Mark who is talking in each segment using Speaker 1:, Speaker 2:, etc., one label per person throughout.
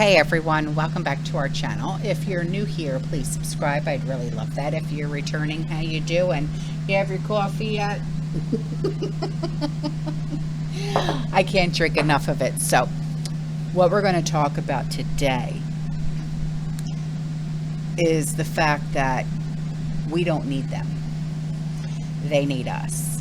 Speaker 1: Hey everyone, welcome back to our channel. If you're new here, please subscribe. I'd really love that. If you're returning, how you doing? You have your coffee yet? I can't drink enough of it. So what we're going to talk about today is the fact that we don't need them. They need us.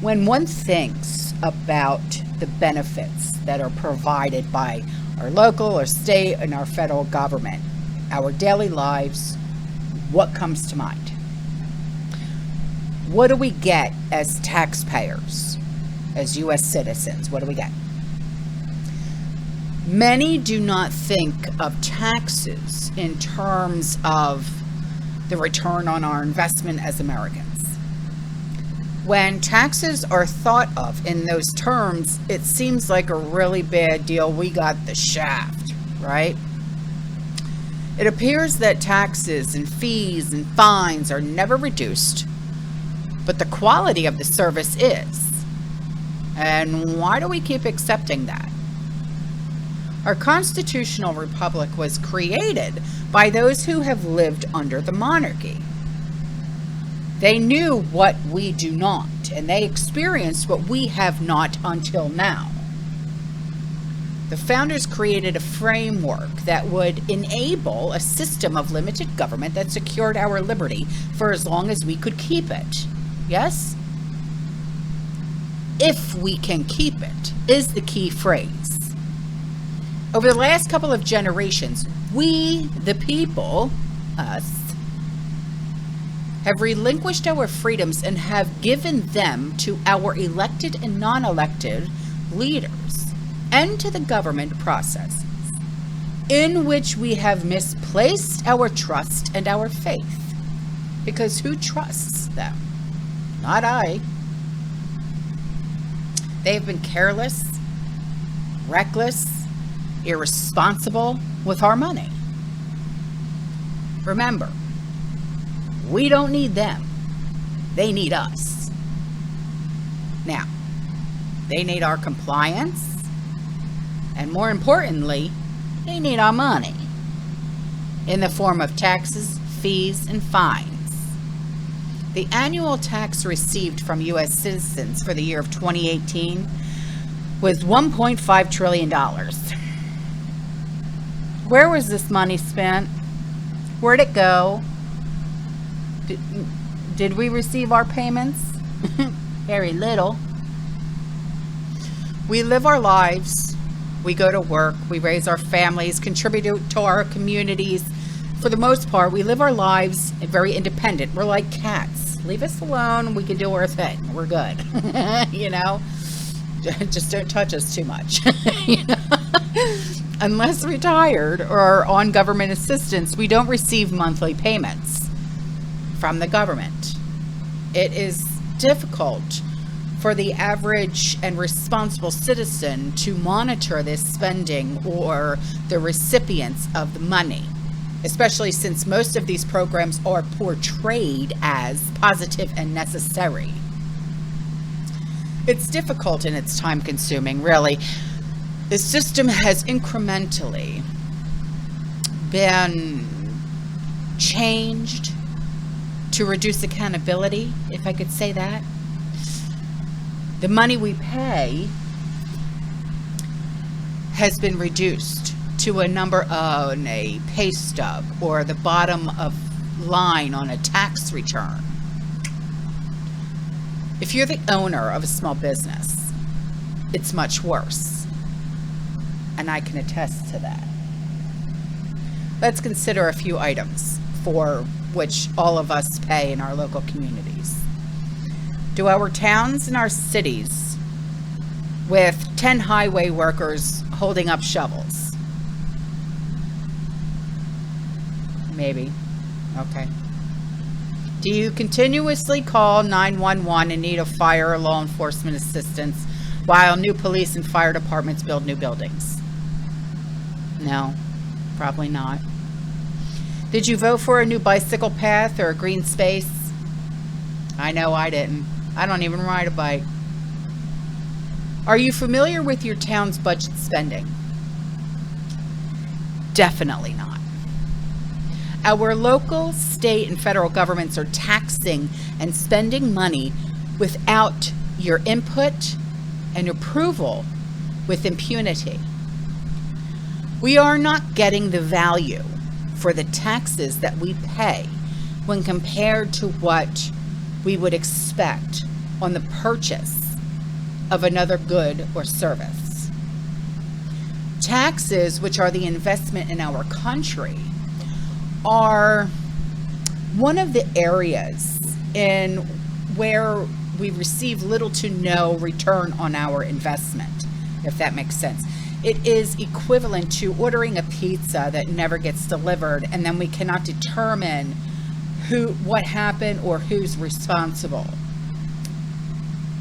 Speaker 1: When one thinks about the benefits that are provided by our local or state and our federal government, our daily lives, what comes to mind? What do we get as taxpayers, as U.S. citizens? What do we get? Many do not think of taxes in terms of the return on our investment as Americans. When taxes are thought of in those terms, it seems like a really bad deal. We got the shaft, right? It appears that taxes and fees and fines are never reduced, but the quality of the service is. And why do we keep accepting that? Our constitutional republic was created by those who have lived under the monarchy. They knew what we do not, and they experienced what we have not until now. The founders created a framework that would enable a system of limited government that secured our liberty for as long as we could keep it. Yes? If we can keep it is the key phrase. Over the last couple of generations, we, the people, us, have relinquished our freedoms and have given them to our elected and non-elected leaders and to the government processes, in which we have misplaced our trust and our faith. Because who trusts them? Not I. They have been careless, reckless, irresponsible with our money. Remember, we don't need them. They need us. Now, they need our compliance, and more importantly, they need our money in the form of taxes, fees, and fines. The annual tax received from U.S. citizens for the year of 2018 was $1.5 trillion. Where was this money spent? Where'd it go? Did we receive our payments? Very little. We live our lives. We go to work. We raise our families, contribute to our communities. For the most part, we live our lives very independent. We're like cats. Leave us alone. We can do our thing. We're good. You know? Just don't touch us too much. You know? Unless retired or on government assistance, we don't receive monthly payments from the government. It is difficult for the average and responsible citizen to monitor this spending or the recipients of the money, especially since most of these programs are portrayed as positive and necessary. It's difficult and it's time consuming, really. The system has incrementally been changed to reduce accountability, if I could say that. The money we pay has been reduced to a number on a pay stub or the bottom of line on a tax return. If you're the owner of a small business, it's much worse. And I can attest to that. Let's consider a few items for which all of us pay in our local communities. Do our towns and our cities with 10 highway workers holding up shovels? Maybe. Okay. Do you continuously call 911 in need of fire or law enforcement assistance while new police and fire departments build new buildings? No, probably not. Did you vote for a new bicycle path or a green space? I know I didn't. I don't even ride a bike. Are you familiar with your town's budget spending? Definitely not. Our local, state, and federal governments are taxing and spending money without your input and approval with impunity. We are not getting the value for the taxes that we pay when compared to what we would expect on the purchase of another good or service. Taxes, which are the investment in our country, are one of the areas in where we receive little to no return on our investment, if that makes sense. It is equivalent to ordering a pizza that never gets delivered, and then we cannot determine what happened or who's responsible.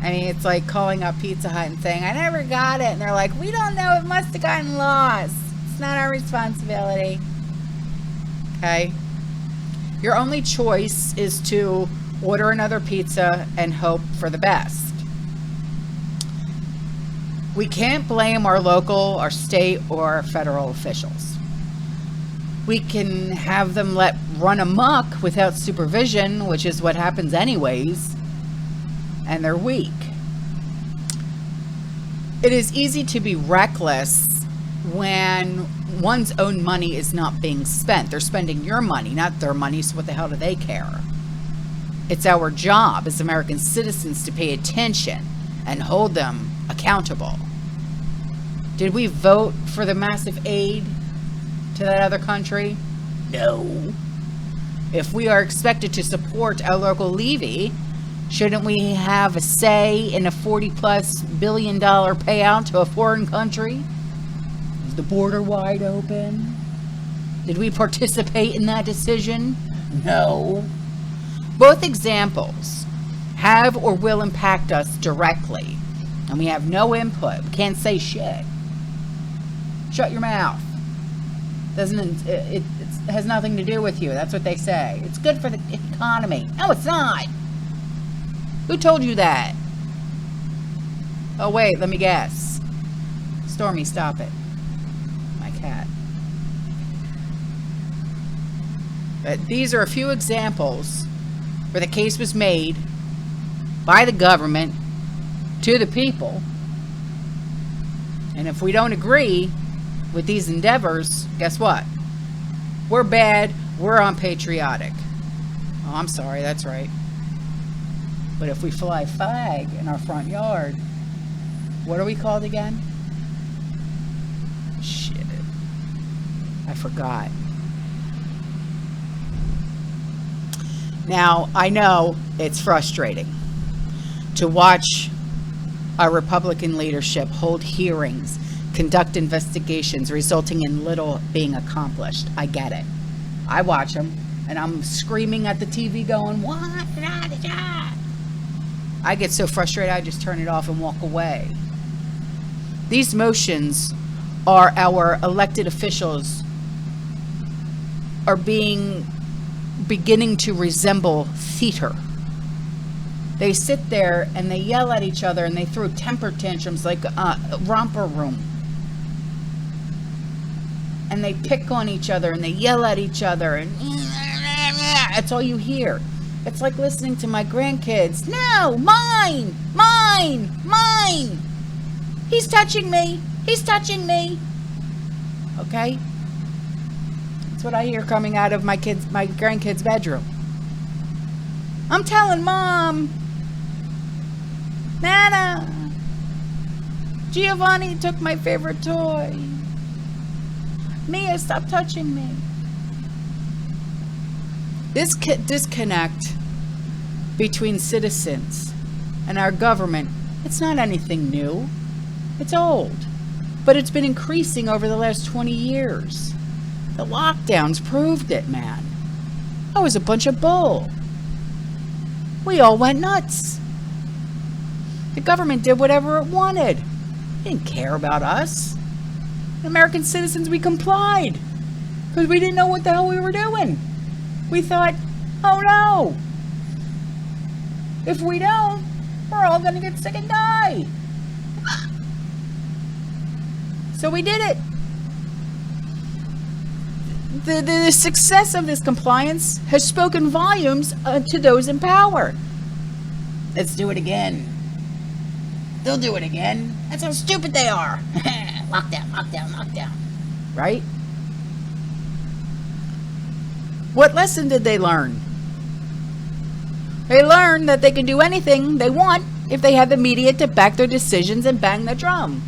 Speaker 1: I mean, it's like calling up Pizza Hut and saying, I never got it. And they're like, we don't know. It must have gotten lost. It's not our responsibility. Okay? Your only choice is to order another pizza and hope for the best. We can't blame our local, our state, or federal officials. We can have them run amok without supervision, which is what happens anyways, and they're weak. It is easy to be reckless when one's own money is not being spent. They're spending your money, not their money, so what the hell do they care? It's our job as American citizens to pay attention and hold them accountable. Did we vote for the massive aid to that other country? No. If we are expected to support our local levy, shouldn't we have a say in a $40+ billion payout to a foreign country? Is the border wide open? Did we participate in that decision? No. Both examples have or will impact us directly, and we have no input. We can't say shit. Shut your mouth. It has nothing to do with you. That's what they say. It's good for the economy. No, it's not. Who told you that? Oh, wait, let me guess. Stormy, stop it. My cat. But these are a few examples where the case was made by the government to the people. And if we don't agree with these endeavors, guess what? We're bad. We're unpatriotic. Oh, I'm sorry. That's right. But if we fly a flag in our front yard, what are we called again? Shit. I forgot. Now, I know it's frustrating to watch our Republican leadership hold hearings, conduct investigations, resulting in little being accomplished. I get it. I watch them, and I'm screaming at the TV going, what? I get so frustrated, I just turn it off and walk away. These motions are our elected officials are beginning to resemble theater. They sit there and they yell at each other and they throw temper tantrums like a romper room. And they pick on each other and they yell at each other and that's all you hear. It's like listening to my grandkids. No, mine, mine, mine. He's touching me. He's touching me. Okay? That's what I hear coming out of my grandkids' bedroom. I'm telling Mom, Nana, Giovanni took my favorite toy. Mia, stop touching me. This disconnect between citizens and our government, it's not anything new. It's old. But it's been increasing over the last 20 years. The lockdowns proved it, man. That was a bunch of bull. We all went nuts. The government did whatever it wanted. It didn't care about us. American citizens, we complied. Because we didn't know what the hell we were doing. We thought, oh no. If we don't, we're all going to get sick and die. So we did it. the success of this compliance has spoken volumes to those in power. Let's do it again. They'll do it again. That's how stupid they are. Lockdown, lockdown, lockdown. Right? What lesson did they learn? They learned that they can do anything they want if they have the media to back their decisions and bang the drum.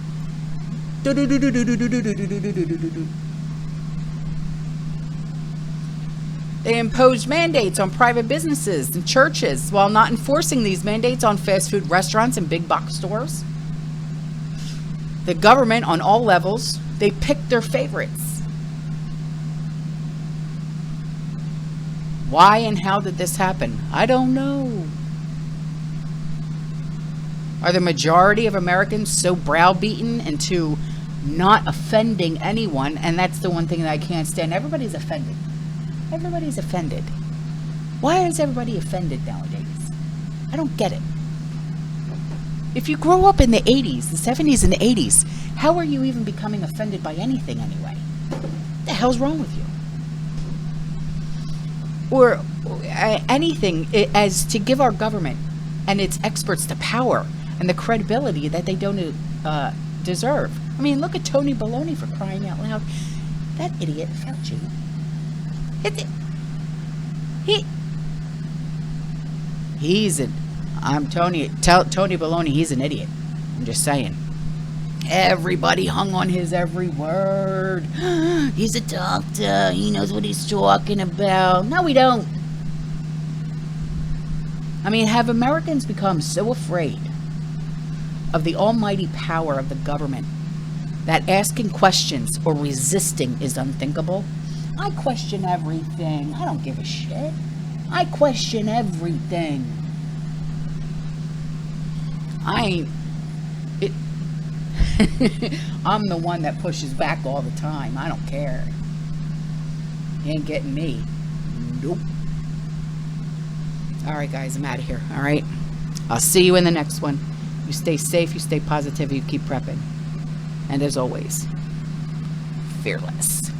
Speaker 1: They imposed mandates on private businesses and churches while not enforcing these mandates on fast food restaurants and big box stores. The government on all levels, they picked their favorites. Why and how did this happen? I don't know. Are the majority of Americans so browbeaten into not offending anyone? And that's the one thing that I can't stand. Everybody's offended. Everybody's offended. Why is everybody offended nowadays? I don't get it. If you grow up in the 80s, the 70s and the 80s, how are you even becoming offended by anything anyway? What the hell's wrong with you? Or anything as to give our government and its experts the power and the credibility that they don't deserve. I mean, look at Tony Baloney, for crying out loud. That idiot Fauci. Tony Baloney, he's an idiot. I'm just saying. Everybody hung on his every word. He's a doctor. He knows what he's talking about. No, we don't. I mean, have Americans become so afraid of the almighty power of the government that asking questions or resisting is unthinkable? I question everything. I don't give a shit. I question everything. I'm the one that pushes back all the time. I don't care. You ain't getting me. Nope. All right, guys, I'm out of here. All right. I'll see you in the next one. You stay safe, you stay positive, you keep prepping. And as always, fearless.